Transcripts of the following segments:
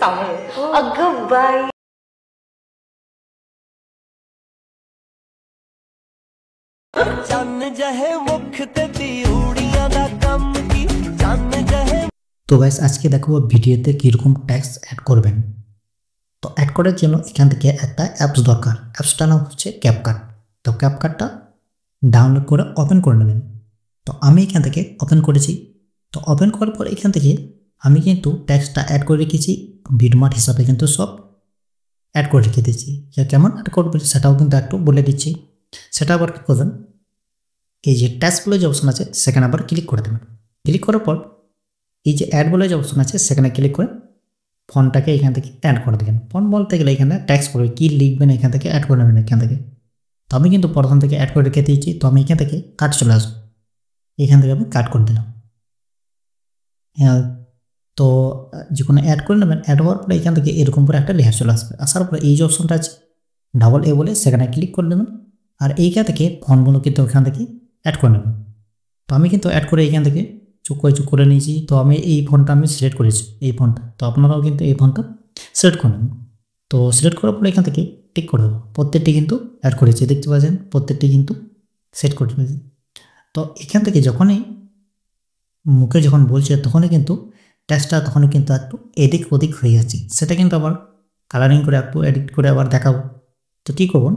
सामने अगं बाई चन्न जहे मुख ते उड़ियां दा कम की चन्न जहे। तो गाइस आज के देखो ভিডিওতে কি রকম ট্যাক্স অ্যাড করবেন। তো অ্যাড করার জন্য এখান থেকে একটা অ্যাপস দরকার। অ্যাপসটার নাম হচ্ছে ক্যাপকাট। তো ক্যাপকাটটা ডাউনলোড করে ওপেন করে নেবেন। তো আমি এখান থেকে ওপেন করেছি। তো ওপেন করার পর এখান থেকে আমি কিন্তু ট্যাক্সটা অ্যাড করে রেখেছি ভিডমার্ট হিসাবে, কিন্তু সব অ্যাড করে রেখে দিয়েছি। কেমন অ্যাড করবেন সেটাও কিন্তু একটু বলে দিচ্ছি। সেটা আবার কী করবেন, এই যে ট্যাক্স বলে যে অপশন আছে সেখানে আবার ক্লিক করে দেবেন। ক্লিক করার পর এই যে অ্যাড বলে যে অপশন আছে সেখানে ক্লিক করে ফন্টটাকে এখান থেকে অ্যাড করে দেবেন। ফন্ট বলতে গেলে এখানে ট্যাক্স করবে কী লিখবেন এখান থেকে অ্যাড করে নেবেন এখান থেকে। তো আমি কিন্তু প্রথম থেকে অ্যাড করে রেখে দিয়েছি। তো আমি এখান থেকে কাট চলে আসবো, এখান থেকে আমি কাট করে দিলাম। তো যে কোনো অ্যাড করে নেবেন। অ্যাড হওয়ার পরে এখান থেকে এরকম করে একটা লেয়ার চলে আসবে। আসার পরে এই যে অপশনটা আছে ডাবল এ বলে সেখানে ক্লিক করে দেবেন। আর এইখান থেকে ফন্টগুলো কিন্তু ওখান থেকে অ্যাড করে নেবেন। তো আমি কিন্তু অ্যাড করে এইখান থেকে চুপ করে নিয়েছি। তো আমি এই ফন্টটা আমি সিলেক্ট করেছি, এই ফন্টটা। তো আপনারাও কিন্তু এই ফন্টটা সিলেক্ট করে নেবেন। তো সিলেক্ট করার পরে এখান থেকে টিক করে দেবো। প্রত্যেকটি কিন্তু অ্যাড করেছি, দেখতে পাচ্ছেন প্রত্যেকটি কিন্তু সেট করে দিয়েছি। তো এখান থেকে যখনই মুখে যখন বলছে তখনই কিন্তু ট্যাক্সটা তখনই কিন্তু একটু এদিক ওদিক হয়ে যাচ্ছে। সেটা কিন্তু আবার কালারিং করে একটু এডিট করে আবার দেখাবো। তো কী করবো,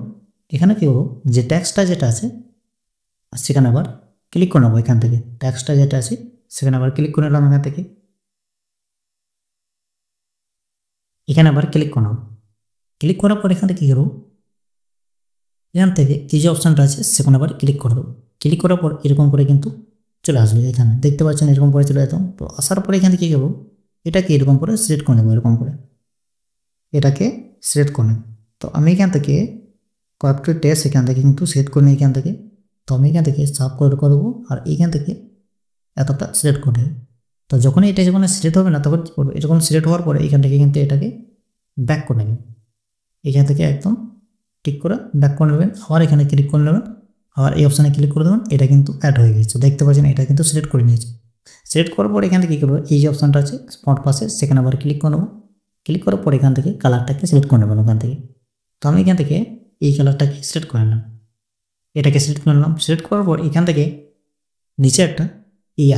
এখানে কী করবো, যে ট্যাক্সটা যেটা আছে সেখানে আবার ক্লিক করে নেবো। এখান থেকে ট্যাক্সটা যেটা আছে সেখানে আবার ক্লিক করে নিলাম। এখান থেকে এখানে আবার ক্লিক করে নেবো। ক্লিক করার পর এখান থেকে কী করবো, এখান থেকে এই যে অপশানটা আছে সেখানে আবার ক্লিক করে দেবো। ক্লিক করার পর এরকম করে কিন্তু চলে আসবে। এখানে দেখতে পাচ্ছেন এরকম করে চলে যেতাম। তো আসার পরে এখান থেকে কী করবো, এটাকে এরকম করে সিলেক্ট করে নেবো। এরকম করে এটাকে সিলেক্ট করে নেব। তো আমি এখান থেকে কয়েকটি টেক্সট এখান থেকে কিন্তু সিলেক্ট করে নিই এখান থেকে। তো আমি এখান থেকে সাব করে করবো আর এইখান থেকে এতটা সিলেক্ট করে নেব। তো যখনই এটা যখন সিলেক্ট হবে না তখন কী করবো, এটা যখন সিলেক্ট হওয়ার পরে এখান থেকে কিন্তু এটাকে ব্যাক করে নেবেন। এখান থেকে একদম ঠিক করে ব্যাক করে নেবেন। আবার এখানে ক্লিক করে নেবেন, আবার এই অপশানে ক্লিক করে দেবেন। এটা কিন্তু অ্যাড হয়ে গেছে, দেখতে পাচ্ছেন এটা কিন্তু সিলেক্ট করে নিয়েছে। সিলেক্ট করার পর এখান থেকে কী করবো, এই যে অপশানটা আছে ফন্ট পাশে সেখানে আবার ক্লিক করে নেবো। ক্লিক করার পর এখান থেকে কালারটাকে সিলেক্ট করে নেবেন ওখান থেকে। তো আমি এখান থেকে এই কালারটাকে সিলেক্ট করে নিলাম, এটাকে সিলেক্ট করে নিলাম। সিলেক্ট করার পর এখান থেকে নিচে একটা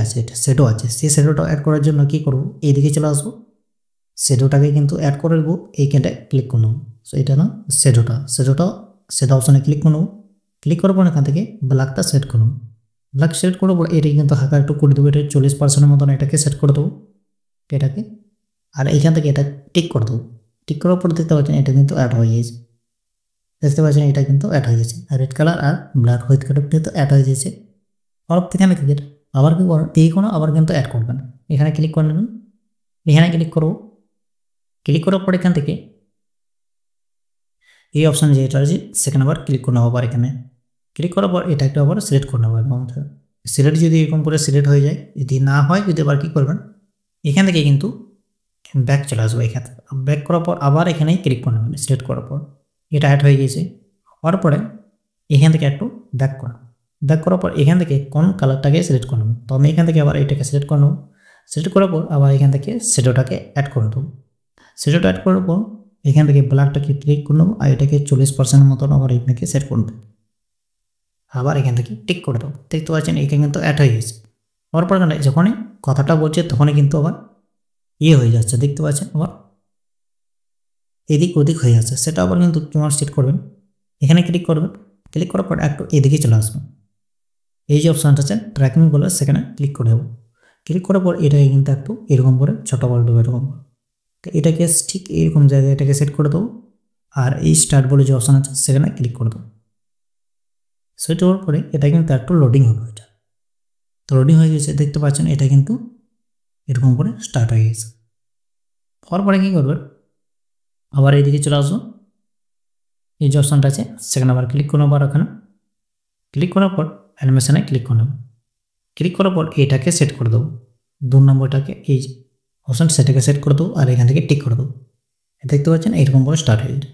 আছে, এটা শ্যাডো আছে। সেই শ্যাডোটা অ্যাড করার জন্য কী করবো, এইদিকে চলে আসবো। শ্যাডোটাকে কিন্তু অ্যাড করে দেবো, এইখানটায় ক্লিক করে নেবো। সো এটা না শ্যাডো অপশানে ক্লিক করে নেবো। ক্লিক করার পর এখান থেকে ব্ল্যাকটা সেট করে নেবো। ব্ল্যাক সেট করার পর এটাকে কিন্তু হালকা একটু করে দেবো। এটা 40% মতন এটাকে সেট করে দেবো এটাকে। আর এইখান থেকে এটা টিক করে দেবো। টিক করার পর দেখতে পাচ্ছেন এটা কিন্তু অ্যাড হয়ে গেছে। দেখতে পাচ্ছেন এটা কিন্তু অ্যাড হয়ে গেছে। আর রেড কালার আর ব্ল্যাক হোয়াইট কালার কিন্তু অ্যাড হয়ে গেছে। অল্প এখানে ক্লিক আবার কি করেন, এই কোনো আবার কিন্তু অ্যাড করবেন। এখানে ক্লিক করে নেবেন, এখানে ক্লিক করবো। ক্লিক করার পর এখান থেকে এই অপশান যেটা আছে সেখানে আবার ক্লিক করে নেবো। আবার এখানে ক্লিক করার পর এটাকে আবার সিলেক্ট করে নেবো। এবং সিলেক্ট যদি এরকম করে সিলেক্ট হয়ে যায়, যদি না হয় যদি আবার কী করবেন, এখান থেকে কিন্তু ব্যাক চলে আসবো। এখানে ব্যাক করার পর আবার এখানেই ক্লিক করে নেবেন। সিলেক্ট করার পর এটা অ্যাড হয়ে গেছে। হওয়ার পরে এখান থেকে একটু ব্যাক করার পর এখান থেকে কোন কালারটাকে সিলেক্ট করে নেবো। তো আমি এখান থেকে আবার এটাকে সিলেক্ট করে নেবো। সিলেক্ট করার পর আবার এখান থেকে শ্যাডোটাকে অ্যাড করে দেবো। শ্যাডোটা অ্যাড করার পর এখান থেকে ব্ল্যাকটাকে ক্লিক করে নেবো আর এটাকে 40% মতন আবার এখানে সেট করে দেবো। আবার এখান থেকে টিক করে দেবো। দেখতে পাচ্ছেন এখানে কিন্তু অ্যাড হয়ে গেছে। হওয়ার পর যখনই কথাটা বলছে তখনই কিন্তু আবার হয়ে যাচ্ছে, দেখতে পাচ্ছেন আবার এদিক ওদিক হয়ে যাচ্ছে। সেটা আবার কিন্তু তোমার সেট করবেন। এখানে ক্লিক করবেন, ক্লিক করার পর একটু এদিকে চলে আসবেন। এই যে অপশানটা আছে ট্র্যাকিং বলে সেখানে ক্লিক করে দেবো। ক্লিক করার পর এটাকে কিন্তু একটু এরকম করে ছোটো বলে দেবো এরকম। তো এটাকে ঠিক এইরকম জায়গায় এটাকে সেট করে দেবো। আর এই স্টার্ট বলে যে অপশান আছে সেখানে ক্লিক করে দেবো। সেট হওয়ার পরে এটা কিন্তু একটু লোডিং হবে। এটা তো লোডিং হয়ে গেছে, দেখতে পাচ্ছেন এটা কিন্তু এরকম করে স্টার্ট হয়ে গেছে। হওয়ার পরে কী করবে, আবার এইদিকে চলে আসবো। এই যে অপশানটা আছে সেখানে আবার ক্লিক করে নেবো। আর ওখানে ক্লিক করার পর অ্যানিমেশনে ক্লিক করে নেব। ক্লিক করার পর এটাকে সেট করে দেবো। 2 নম্বরটাকে এই অপশান সেটাকে সেট করে দেবো আর এখান থেকে টিক করে দেবো। দেখতে পাচ্ছেন এইরকম করে স্টার্ট হয়ে যায়।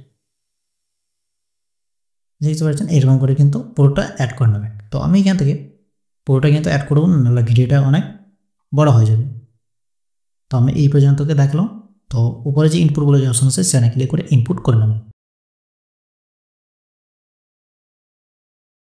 দেখতে পাচ্ছেন এইরকম করে কিন্তু পুরোটা অ্যাড করে নেবেন। তো আমি এখান থেকে পুরোটা কিন্তু অ্যাড করবো, নাহলে ভিডিওটা অনেক বড় হয়ে যাবে। তো আমি এই পর্যন্তকে দেখলাম। তো উপরে যে ইনপুট বলে যে অপশন আছে সেখানে ক্লিক করে ইনপুট করে নেবেন।